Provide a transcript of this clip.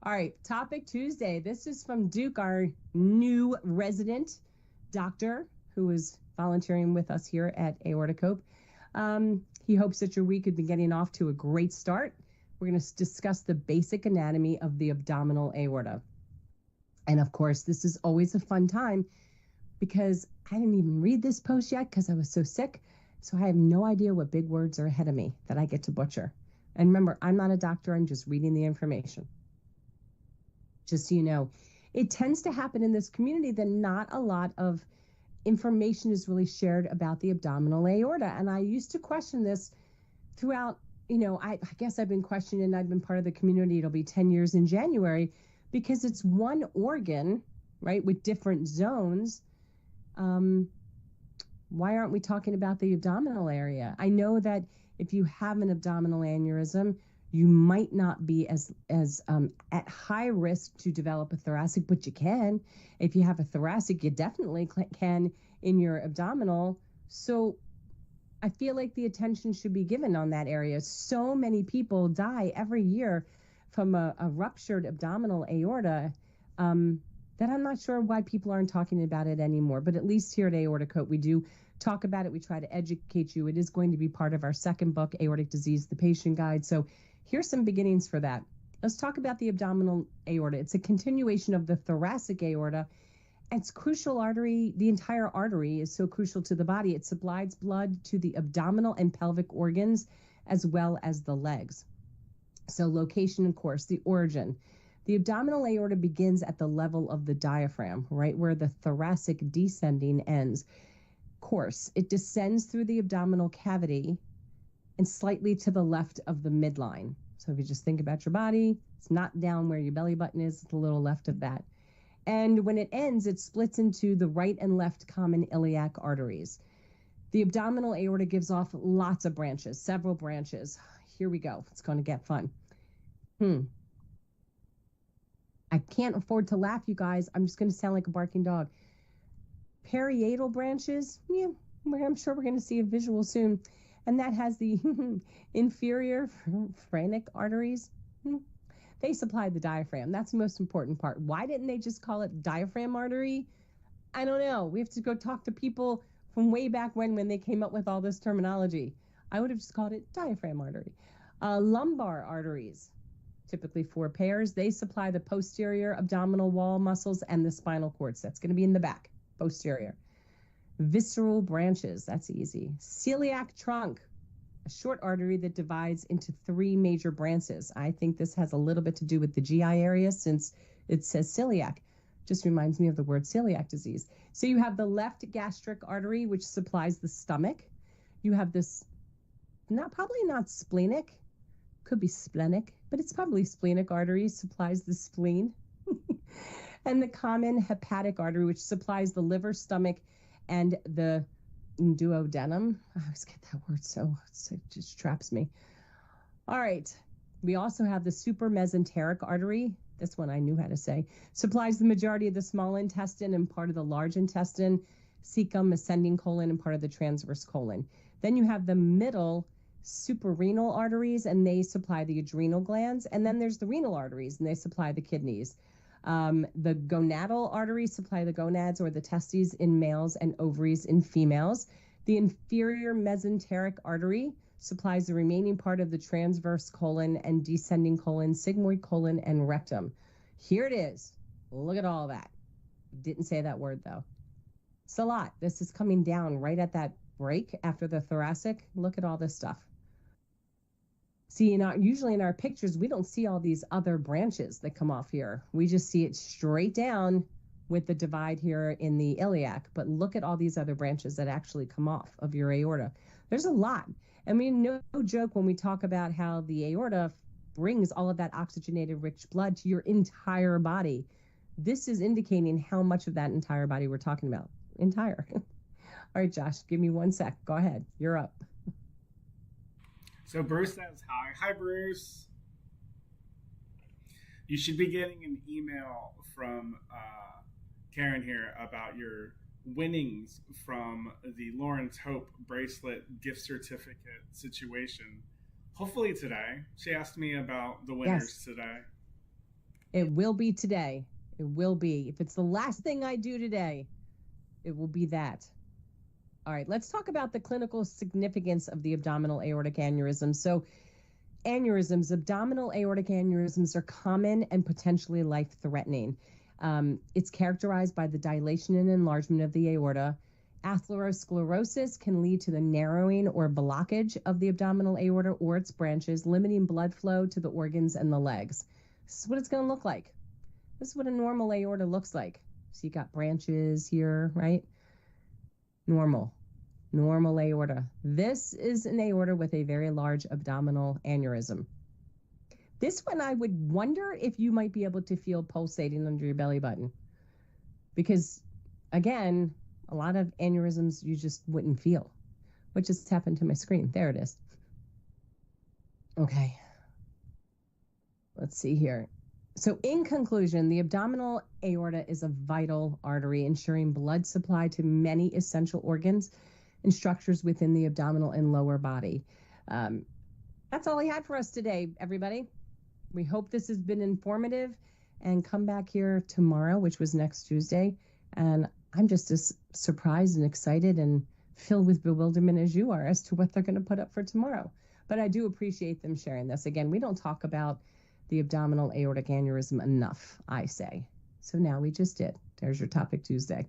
All right, Topic Tuesday. This is from Duke, our new resident doctor who is volunteering with us here at Aortic Hope. He hopes that your week has been getting off to a great start. We're going to discuss the basic anatomy of the abdominal aorta. And of course, this is always a fun time because I didn't even read this post yet because I was so sick. So I have no idea what big words are ahead of me that I get to butcher. And remember, I'm not a doctor. I'm just reading the information. Just so you know, it tends to happen in this community that not a lot of information is really shared about the abdominal aorta. And I used to question this throughout, I guess I've been questioning, I've been part of the community. It'll be 10 years in January because it's one organ, right, with different zones. Why aren't we talking about the abdominal area? I know that if you have an abdominal aneurysm, you might not be as at high risk to develop a thoracic, but you can. If you have a thoracic, you definitely can in your abdominal. So I feel like the attention should be given on that area. So many people die every year from a ruptured abdominal aorta that I'm not sure why people aren't talking about it anymore. But at least here at Aortic Hope, we do talk about it. We try to educate you. It is going to be part of our second book, Aortic Disease, the Patient Guide. So here's some beginnings for that. Let's talk about the abdominal aorta. It's a continuation of the thoracic aorta. It's crucial artery. The entire artery is so crucial to the body. It supplies blood to the abdominal and pelvic organs as well as the legs. So location, of course, the origin. The abdominal aorta begins at the level of the diaphragm, right where the thoracic descending ends. Course, it descends through the abdominal cavity and slightly to the left of the midline. So if you just think about your body, it's not down where your belly button is, it's a little left of that. And when it ends, it splits into the right and left common iliac arteries. The abdominal aorta gives off lots of branches, several branches. Here we go. It's going to get fun. I can't afford to laugh, you guys. I'm just going to sound like a barking dog. Parietal branches, yeah, I'm sure we're going to see a visual soon. And that has the inferior phrenic arteries. They supply the diaphragm. That's the most important part. Why didn't they just call it diaphragm artery? I don't know. We have to go talk to people from way back when they came up with all this terminology. I would have just called it diaphragm artery. Lumbar arteries, typically 4 pairs. They supply the posterior abdominal wall muscles and the spinal cord. So that's going to be in the back, posterior. Visceral branches, that's easy. Celiac trunk, a short artery that divides into 3 major branches. I think this has a little bit to do with the GI area since it says celiac. Just reminds me of the word celiac disease. So you have the left gastric artery, which supplies the stomach. You have this, probably not splenic, could be splenic, but it's probably splenic artery, supplies the spleen. And the common hepatic artery, which supplies the liver, stomach, and the duodenum. I always get that word, so it just traps me. All right. We also have the supramesenteric artery. This one I knew how to say. Supplies the majority of the small intestine and part of the large intestine, cecum, ascending colon, and part of the transverse colon. Then you have the middle suprarenal arteries, and they supply the adrenal glands. And then there's the renal arteries, and they supply the kidneys. The gonadal arteries supply the gonads or the testes in males and ovaries in females. The inferior mesenteric artery supplies the remaining part of the transverse colon and descending colon, sigmoid colon, and rectum. Here it is. Look at all that. Didn't say that word, though. It's a lot. This is coming down right at that break after the thoracic. Look at all this stuff. See, usually in our pictures, we don't see all these other branches that come off here. We just see it straight down with the divide here in the iliac. But look at all these other branches that actually come off of your aorta. There's a lot. I mean, no joke when we talk about how the aorta brings all of that oxygenated rich blood to your entire body. This is indicating how much of that entire body we're talking about. Entire. All right, Josh, give me 1 sec. Go ahead. You're up. So Bruce says hi. Hi, Bruce. You should be getting an email from Karen here about your winnings from the Lawrence Hope bracelet gift certificate situation. Hopefully today. She asked me about the winners today. It will be today. It will be. If it's the last thing I do today, it will be that. All right, let's talk about the clinical significance of the abdominal aortic aneurysm. So, aneurysms, abdominal aortic aneurysms, are common and potentially life-threatening. It's characterized by the dilation and enlargement of the aorta. Atherosclerosis can lead to the narrowing or blockage of the abdominal aorta or its branches, limiting blood flow to the organs and the legs. This is what it's going to look like. This is what a normal aorta looks like. So you got branches here, right? Normal aorta. This is an aorta with a very large abdominal aneurysm. This one, I would wonder if you might be able to feel pulsating under your belly button. Because, again, a lot of aneurysms you just wouldn't feel. What just happened to my screen? There it is. Okay. Let's see here. So in conclusion, the abdominal aorta is a vital artery, ensuring blood supply to many essential organs and structures within the abdominal and lower body. That's all I had for us today, everybody. We hope this has been informative, and come back here tomorrow, which was next Tuesday. And I'm just as surprised and excited and filled with bewilderment as you are as to what they're going to put up for tomorrow. But I do appreciate them sharing this. Again, we don't talk about the abdominal aortic aneurysm enough, I say. So now we just did. There's your topic Tuesday.